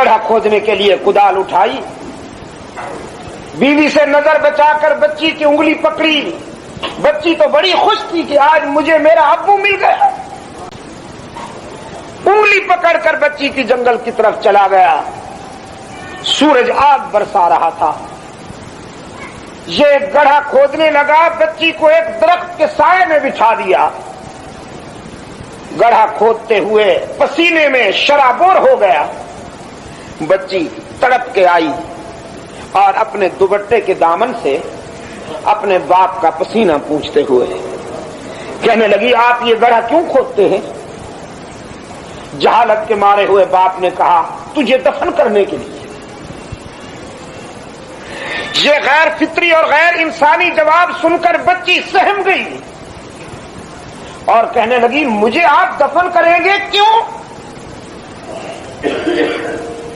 گڑھا کھودنے کے لیے کدال اٹھائی، بیوی سے نظر بچا کر بچی کی انگلی پکڑی. بچی تو بڑی خوش تھی کہ آج مجھے میرا ابو مل گیا. انگلی پکڑ کر بچی کی جنگل کی طرف چلا گیا. سورج آگ برسا رہا تھا. یہ گڑھا کھودنے لگا، بچی کو ایک درخت کے سائے میں بٹھا دیا. گڑھا کھودتے ہوئے پسینے میں شرابور ہو گیا. بچی تڑپ کے آئی اور اپنے دوپٹے کے دامن سے اپنے باپ کا پسینہ پوچھتے ہوئے کہنے لگی، آپ یہ گڑھا کیوں کھودتے ہیں؟ جہالت کے مارے ہوئے باپ نے کہا، تجھے دفن کرنے کے لیے. یہ غیر فطری اور غیر انسانی جواب سن کر بچی سہم گئی اور کہنے لگی، مجھے آپ دفن کریں گے کیوں؟